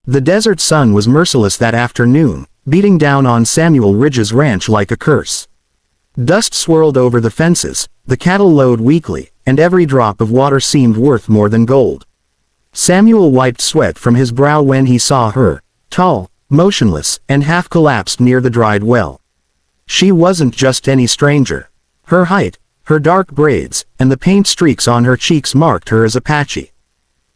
The desert sun was merciless that afternoon, beating down on Samuel Ridge's ranch like a curse. Dust swirled over the fences, the cattle lowed weakly, and every drop of water seemed worth more than gold. Samuel wiped sweat from his brow when he saw her, tall, motionless, and half-collapsed near the dried well. She wasn't just any stranger. Her height, her dark braids, and the paint streaks on her cheeks marked her as Apache.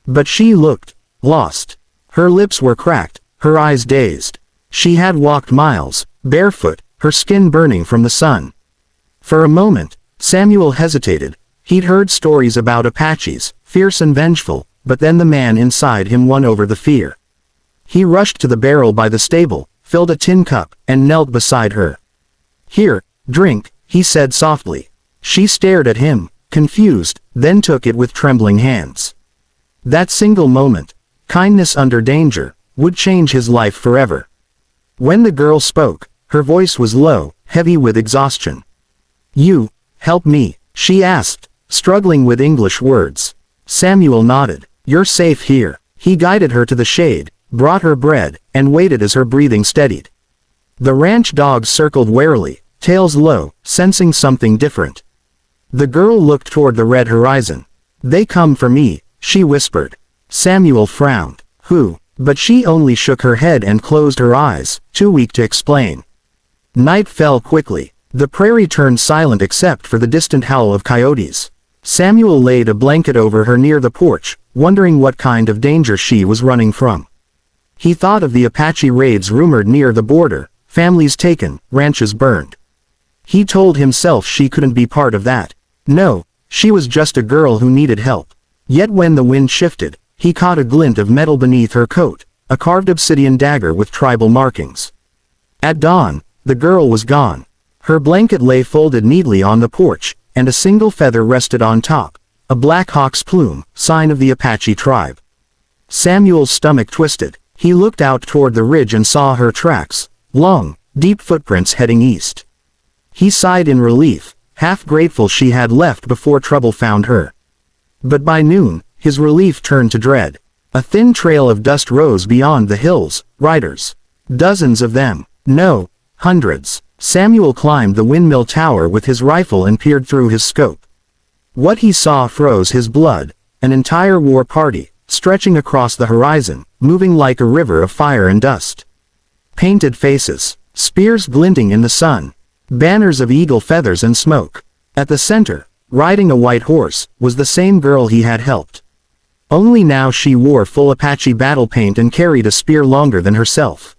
But she looked lost. Her lips were cracked, her eyes dazed. She had walked miles, barefoot, her skin burning from the sun. For a moment, Samuel hesitated. He'd heard stories about Apaches, fierce and vengeful, but then the man inside him won over the fear. He rushed to the barrel by the stable, filled a tin cup, and knelt beside her. "Here, drink," he said softly. She stared at him, confused, then took it with trembling hands. That single moment, kindness under danger, would change his life forever. When the girl spoke, her voice was low, heavy with exhaustion. "You help me?" she asked, struggling with English words. Samuel nodded. "You're safe here." He guided her to the shade, brought her bread, and waited as her breathing steadied. The ranch dogs circled warily, tails low, sensing something different. The girl looked toward the red horizon. "They come for me," she whispered. Samuel frowned. "Who?" But she only shook her head and closed her eyes, too weak to explain. Night fell quickly. The prairie turned silent except for the distant howl of coyotes. Samuel laid a blanket over her near the porch, wondering what kind of danger she was running from. He thought of the Apache raids rumored near the border, families taken, ranches burned. He told himself she couldn't be part of that. No, she was just a girl who needed help. Yet when the wind shifted, he caught a glint of metal beneath her coat, a carved obsidian dagger with tribal markings. At dawn, the girl was gone. Her blanket lay folded neatly on the porch, and a single feather rested on top, a black hawk's plume, sign of the Apache tribe. Samuel's stomach twisted. He looked out toward the ridge and saw her tracks, long, deep footprints heading east. He sighed in relief, half grateful she had left before trouble found her. But by noon, his relief turned to dread. A thin trail of dust rose beyond the hills, riders. Dozens of them. No, hundreds. Samuel climbed the windmill tower with his rifle and peered through his scope. What he saw froze his blood, an entire war party, stretching across the horizon, moving like a river of fire and dust. Painted faces, spears glinting in the sun, banners of eagle feathers and smoke. At the center, riding a white horse, was the same girl he had helped. Only now she wore full Apache battle paint and carried a spear longer than herself.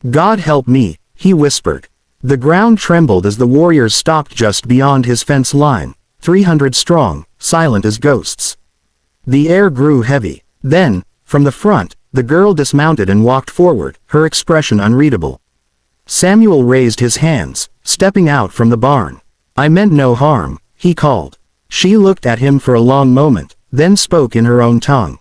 "God help me," he whispered. The ground trembled as the warriors stopped just beyond his fence line, 300 strong, silent as ghosts. The air grew heavy. Then, from the front, the girl dismounted and walked forward, her expression unreadable. Samuel raised his hands, stepping out from the barn. "I meant no harm," he called. She looked at him for a long moment, then spoke in her own tongue.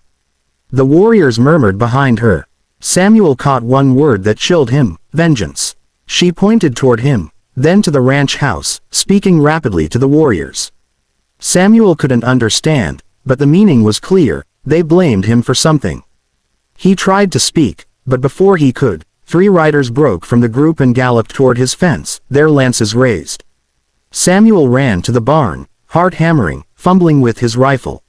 The warriors murmured behind her. Samuel caught one word that chilled him: vengeance. She pointed toward him, then to the ranch house, speaking rapidly to the warriors. Samuel couldn't understand, but the meaning was clear: they blamed him for something. He tried to speak, but before he could, 3 riders broke from the group and galloped toward his fence, their lances raised. Samuel ran to the barn, heart hammering, fumbling with his rifle.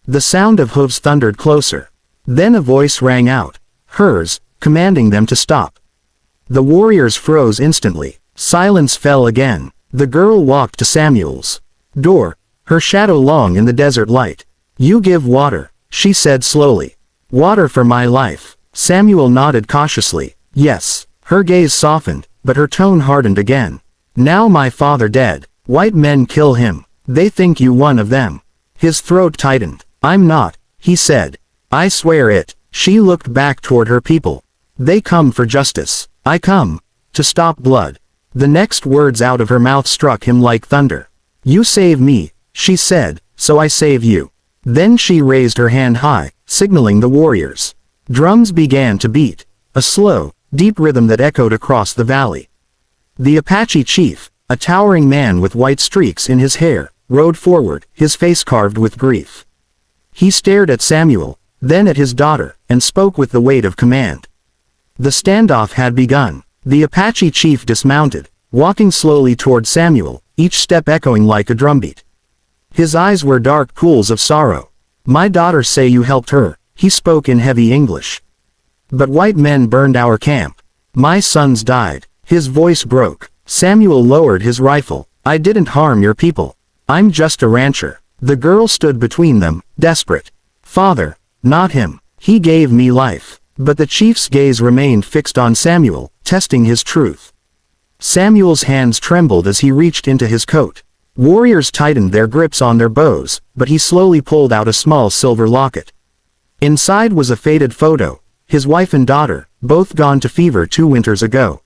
The sound of hooves thundered closer. Then a voice rang out, hers, commanding them to stop. The warriors froze instantly. Silence fell again. The girl walked to Samuel's door, her shadow long in the desert light. "You give water," she said slowly. "Water for my life." Samuel nodded cautiously. "Yes." Her gaze softened, but her tone hardened again. "Now my father dead. White men kill him. They think you one of them." His throat tightened. "I'm not," he said. "I swear it." She looked back toward her people. "They come for justice. I come to stop blood." The next words out of her mouth struck him like thunder. "You save me," she said, "so I save you." Then she raised her hand high, signaling the warriors. Drums began to beat, a slow, deep rhythm that echoed across the valley. The Apache chief, a towering man with white streaks in his hair, rode forward, his face carved with grief. He stared at Samuel, then at his daughter, and spoke with the weight of command. The standoff had begun. The Apache chief dismounted, walking slowly toward Samuel, each step echoing like a drumbeat. His eyes were dark pools of sorrow. "My daughters say you helped her," he spoke in heavy English. "But white men burned our camp. My sons died." His voice broke. Samuel lowered his rifle. "I didn't harm your people. I'm just a rancher." The girl stood between them, desperate. "Father, not him. He gave me life." But the chief's gaze remained fixed on Samuel, testing his truth. Samuel's hands trembled as he reached into his coat. Warriors tightened their grips on their bows, but he slowly pulled out a small silver locket. Inside was a faded photo, his wife and daughter, both gone to fever 2 winters ago.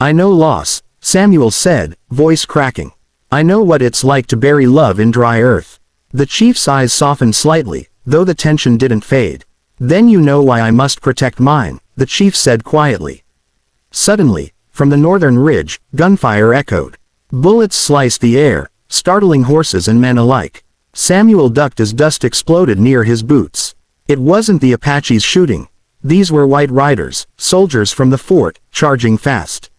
"I know loss," Samuel said, voice cracking. "I know what it's like to bury love in dry earth." The chief's eyes softened slightly, though the tension didn't fade. "Then you know why I must protect mine," the chief said quietly. Suddenly, from the northern ridge, gunfire echoed. Bullets sliced the air, startling horses and men alike. Samuel ducked as dust exploded near his boots. It wasn't the Apaches shooting. These were white riders, soldiers from the fort, charging fast.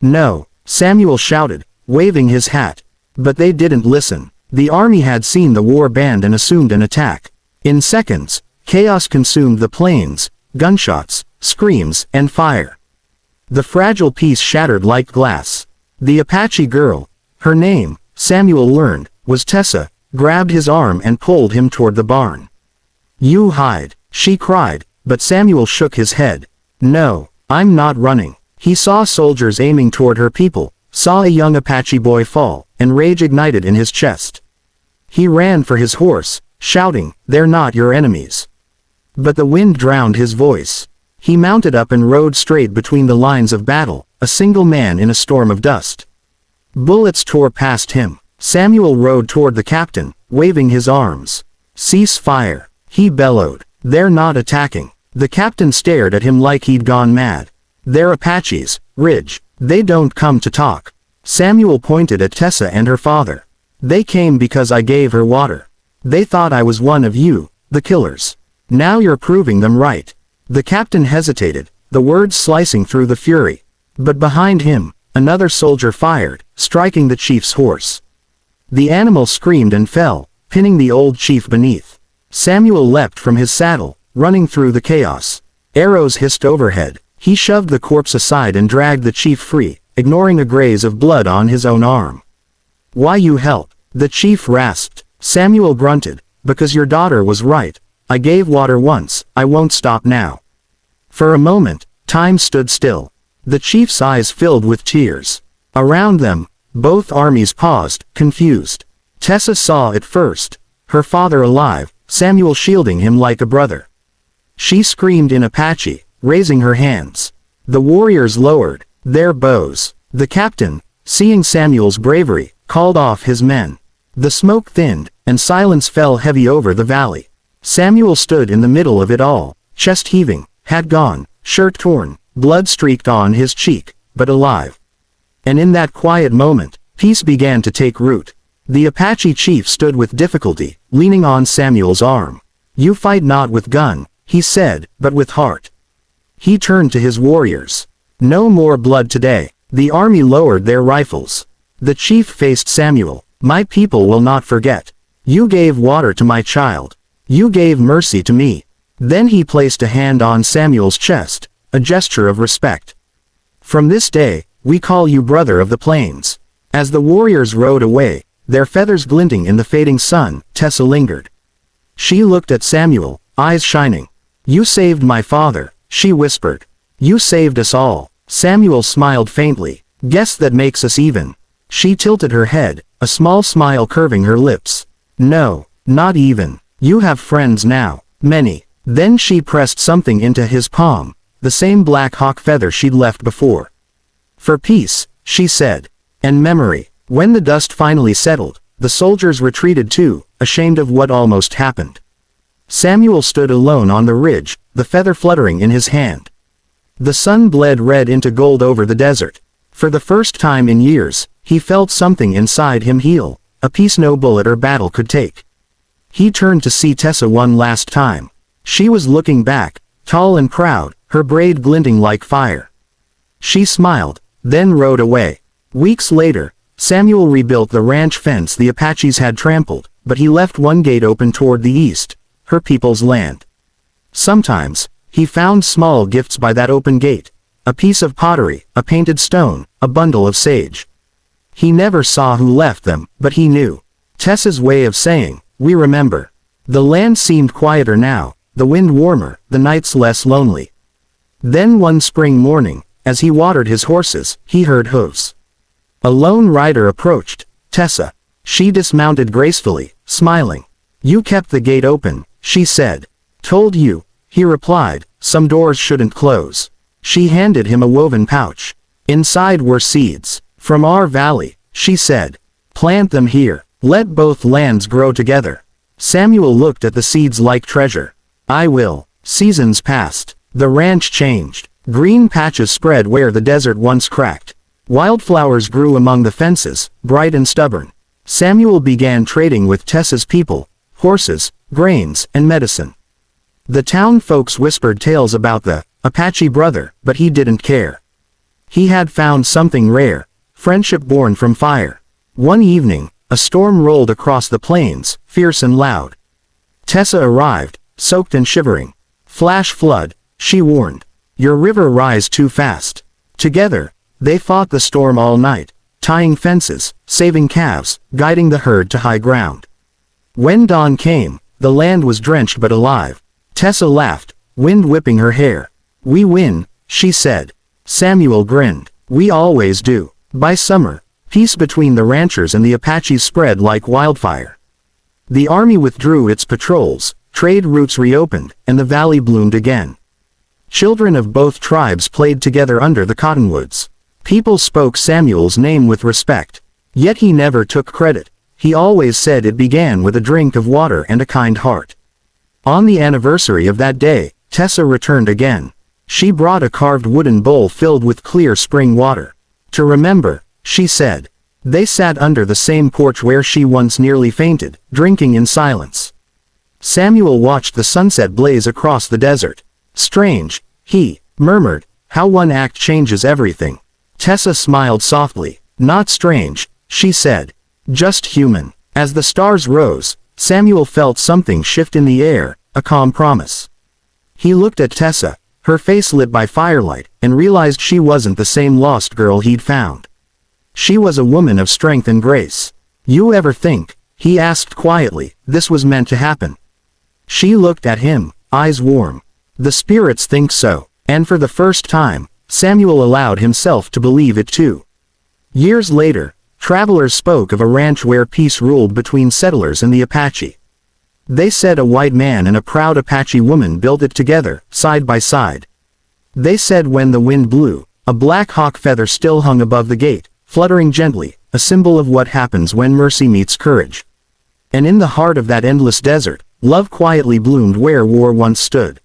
"No," Samuel shouted, waving his hat. But they didn't listen. The army had seen the war band and assumed an attack. In seconds, chaos consumed the plains, gunshots, screams, and fire. The fragile peace shattered like glass. The Apache girl, her name, Samuel learned, was Tessa, grabbed his arm and pulled him toward the barn. "You hide," she cried, but Samuel shook his head. "No, I'm not running." He saw soldiers aiming toward her people, saw a young Apache boy fall, and rage ignited in his chest. He ran for his horse, shouting, "They're not your enemies." But the wind drowned his voice. He mounted up and rode straight between the lines of battle, a single man in a storm of dust. Bullets tore past him. Samuel rode toward the captain, waving his arms. "Cease fire," he bellowed. "They're not attacking." The captain stared at him like he'd gone mad. "They're Apaches, Ridge. They don't come to talk." Samuel pointed at Tessa and her father. "They came because I gave her water. They thought I was one of you, the killers. Now you're proving them right." The captain hesitated, the words slicing through the fury. But behind him, another soldier fired, striking the chief's horse. The animal screamed and fell, pinning the old chief beneath. Samuel leapt from his saddle, running through the chaos. Arrows hissed overhead. He shoved the corpse aside and dragged the chief free, ignoring a graze of blood on his own arm. "Why you help?" the chief rasped. Samuel grunted, "Because your daughter was right. I gave water once, I won't stop now." For a moment, time stood still. The chief's eyes filled with tears. Around them, both armies paused, confused. Tessa saw it first. Her father alive, Samuel shielding him like a brother. She screamed in Apache, raising her hands. The warriors lowered their bows. The captain, seeing Samuel's bravery, called off his men. The smoke thinned, and silence fell heavy over the valley. Samuel stood in the middle of it all, chest heaving, hat gone, shirt torn, blood streaked on his cheek, but alive. And in that quiet moment, peace began to take root. The Apache chief stood with difficulty, leaning on Samuel's arm. "You fight not with gun," he said, "but with heart." He turned to his warriors. "No more blood today." The army lowered their rifles. The chief faced Samuel. "My people will not forget. You gave water to my child. You gave mercy to me." Then he placed a hand on Samuel's chest, a gesture of respect. "From this day, we call you brother of the plains." As the warriors rode away, their feathers glinting in the fading sun, Tessa lingered. She looked at Samuel, eyes shining. "You saved my father," she whispered. "You saved us all." Samuel smiled faintly. "Guess that makes us even." She tilted her head, a small smile curving her lips. "No, not even. You have friends now. Many." Then she pressed something into his palm, the same black hawk feather she'd left before. "For peace," she said. "And memory." When the dust finally settled, the soldiers retreated too, ashamed of what almost happened. Samuel stood alone on the ridge, the feather fluttering in his hand. The sun bled red into gold over the desert. For the first time in years, he felt something inside him heal, a peace no bullet or battle could take. He turned to see Tessa one last time. She was looking back, tall and proud, her braid glinting like fire. She smiled, then rode away. Weeks later, Samuel rebuilt the ranch fence the Apaches had trampled, but he left one gate open toward the east, her people's land. Sometimes, he found small gifts by that open gate, a piece of pottery, a painted stone, a bundle of sage. He never saw who left them, but he knew. Tessa's way of saying, "We remember." The land seemed quieter now, the wind warmer, the nights less lonely. Then one spring morning, as he watered his horses, he heard hoofs. A lone rider approached. "Tessa." She dismounted gracefully, smiling. "You kept the gate open," she said. "Told you," he replied, "some doors shouldn't close." She handed him a woven pouch. Inside were seeds. "From our valley," she said. "Plant them here. Let both lands grow together." Samuel looked at the seeds like treasure. "I will." Seasons passed. The ranch changed. Green patches spread where the desert once cracked. Wildflowers grew among the fences, bright and stubborn. Samuel began trading with Tessa's people, horses, grains, and medicine. The town folks whispered tales about the Apache brother, but he didn't care. He had found something rare, friendship born from fire. One evening, a storm rolled across the plains, fierce and loud. Tessa arrived, soaked and shivering. "Flash flood," she warned. "Your river rise too fast." Together, they fought the storm all night, tying fences, saving calves, guiding the herd to high ground. When dawn came, the land was drenched but alive. Tessa laughed, wind whipping her hair. "We win," she said. Samuel grinned. "We always do." By summer, peace between the ranchers and the Apaches spread like wildfire. The army withdrew its patrols, trade routes reopened, and the valley bloomed again. Children of both tribes played together under the cottonwoods. People spoke Samuel's name with respect. Yet he never took credit. He always said it began with a drink of water and a kind heart. On the anniversary of that day, Tessa returned again. She brought a carved wooden bowl filled with clear spring water. "To remember," she said. They sat under the same porch where she once nearly fainted, drinking in silence. Samuel watched the sunset blaze across the desert. "Strange," he murmured, "how one act changes everything." Tessa smiled softly. "Not strange," she said. "Just human." As the stars rose, Samuel felt something shift in the air, a calm promise. He looked at Tessa, her face lit by firelight, and realized she wasn't the same lost girl he'd found. She was a woman of strength and grace. "You ever think," he asked quietly, "this was meant to happen?" She looked at him, eyes warm. "The spirits think so." And for the first time, Samuel allowed himself to believe it too. Years later, travelers spoke of a ranch where peace ruled between settlers and the Apache. They said a white man and a proud Apache woman built it together, side by side. They said when the wind blew, a black hawk feather still hung above the gate, fluttering gently, a symbol of what happens when mercy meets courage. And in the heart of that endless desert, love quietly bloomed where war once stood.